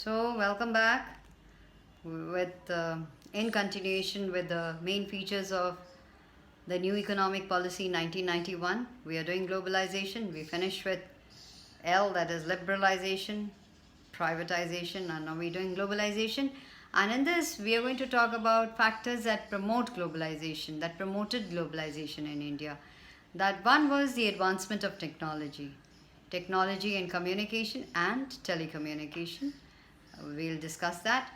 So, welcome back with in continuation with the main features of the new economic policy 1991. We are doing globalization. We finished with L, that is liberalization, privatization, and now we're doing globalization. And in this, we are going to talk about factors that promote globalization, that promoted globalization in India. That one was the advancement of technology in communication and telecommunication. We'll discuss that,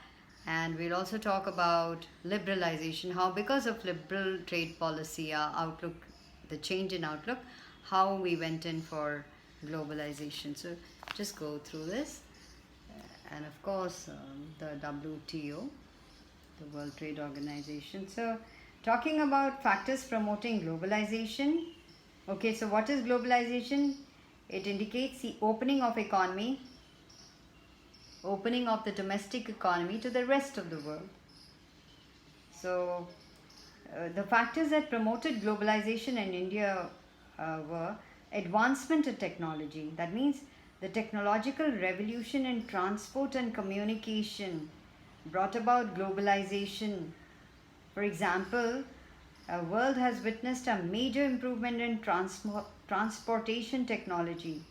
and we'll also talk about liberalization, how because of liberal trade policy, our outlook, the change in outlook, how we went in for globalization. So just go through this. And of course, the WTO, the World Trade Organization. So talking about factors promoting globalization. Okay, so what is globalization? It indicates the opening of the domestic economy to the rest of the world. So, the factors that promoted globalization in India were advancement of technology. That means the technological revolution in transport and communication brought about globalization. For example, the world has witnessed a major improvement in transportation technology.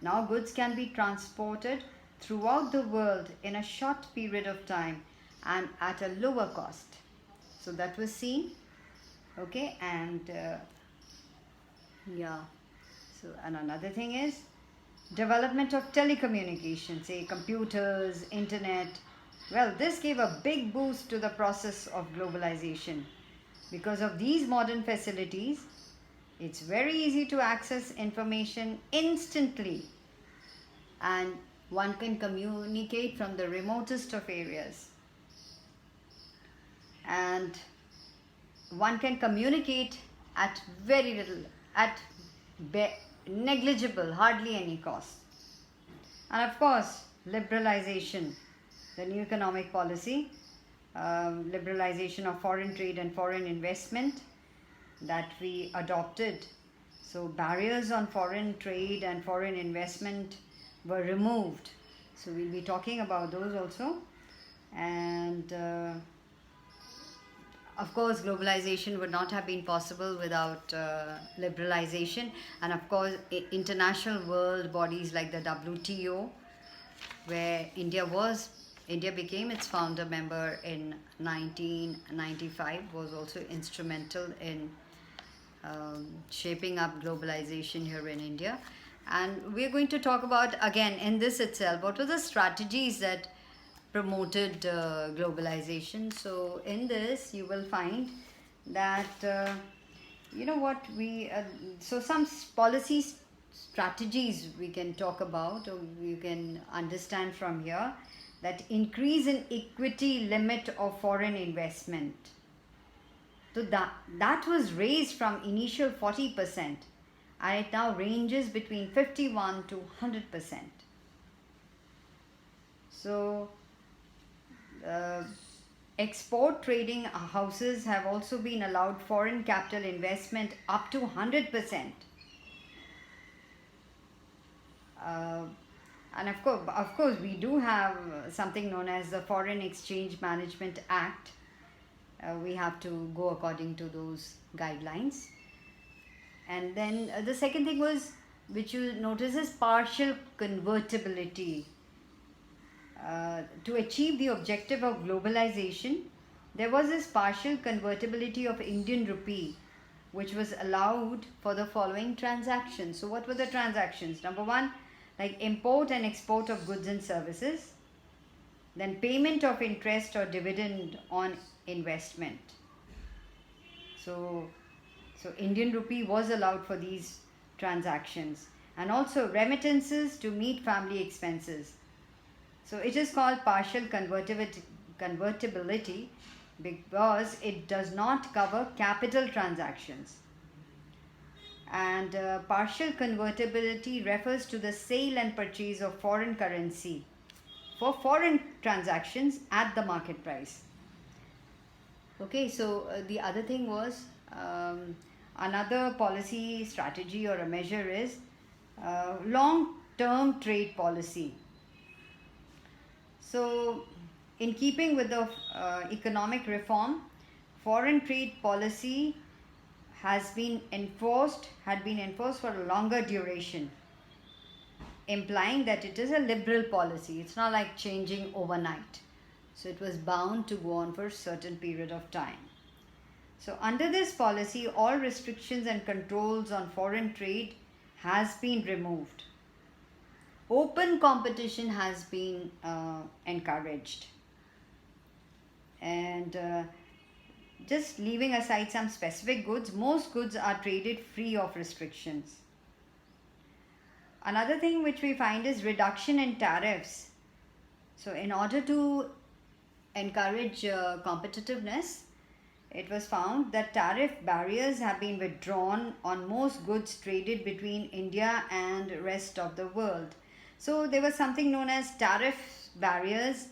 Now goods can be transported throughout the world in a short period of time and at a lower cost. So that was seen. Okay, and yeah. So, and another thing is development of telecommunications, say computers, internet. Well, this gave a big boost to the process of globalization. Because of these modern facilities, it's very easy to access information instantly, and one can communicate from the remotest of areas, and one can communicate at very little, at negligible, hardly any cost. And of course, liberalization, the new economic policy, liberalization of foreign trade and foreign investment that we adopted. So barriers on foreign trade and foreign investment were removed. So we'll be talking about those also. And of course, globalization would not have been possible without liberalization. And of course, international world bodies like the WTO, where India became its founder member in 1995, was also instrumental in shaping up globalization here in India. And we're going to talk about, again, in this itself, what were the strategies that promoted globalization. So in this, you will find that, you know what, so some policy strategies we can talk about, or you can understand from here, that increase in equity limit of foreign investment. So that was raised from initial 40%, and it now ranges between 51 to 100%. So export trading houses have also been allowed foreign capital investment up to 100%. And of course, we do have something known as the Foreign Exchange Management Act. We have to go according to those guidelines. And then the second thing was, which you notice, is partial convertibility. To achieve the objective of globalization, there was this partial convertibility of Indian rupee, which was allowed for the following transactions. So what were the transactions? Number one, like import and export of goods and services, then payment of interest or dividend on investment. So Indian rupee was allowed for these transactions, and also remittances to meet family expenses. So it is called partial convertibility because it does not cover capital transactions. And partial convertibility refers to the sale and purchase of foreign currency for foreign transactions at the market price. Okay, so the other thing was, another policy strategy or a measure is long term trade policy. So, in keeping with the economic reform, foreign trade policy had been enforced for a longer duration, implying that it is a liberal policy. It's not like changing overnight. So it was bound to go on for a certain period of time. So under this policy, all restrictions and controls on foreign trade has been removed. Open competition has been encouraged. And just leaving aside some specific goods, most goods are traded free of restrictions. Another thing which we find is reduction in tariffs. So in order to encourage competitiveness, it was found that tariff barriers have been withdrawn on most goods traded between India and rest of the world. So there was something known as tariff barriers,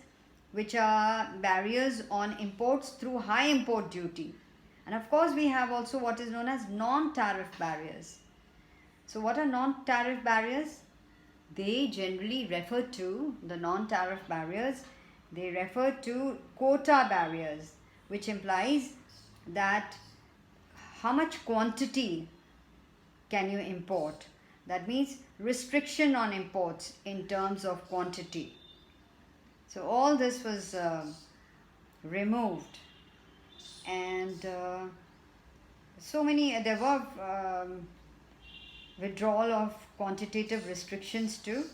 which are barriers on imports through high import duty. And of course we have also what is known as non-tariff barriers. So what are non-tariff barriers? They generally refer to the non-tariff barriers. They refer to quota barriers, which implies that how much quantity can you import. That means restriction on imports in terms of quantity. So all this was removed, and there were withdrawal of quantitative restrictions too.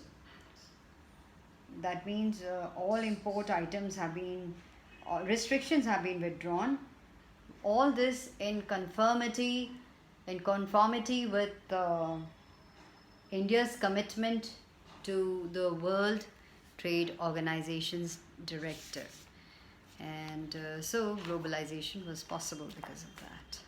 That means all import items have been, restrictions have been withdrawn. All this in conformity with India's commitment to the World Trade Organization's directive. And so globalization was possible because of that.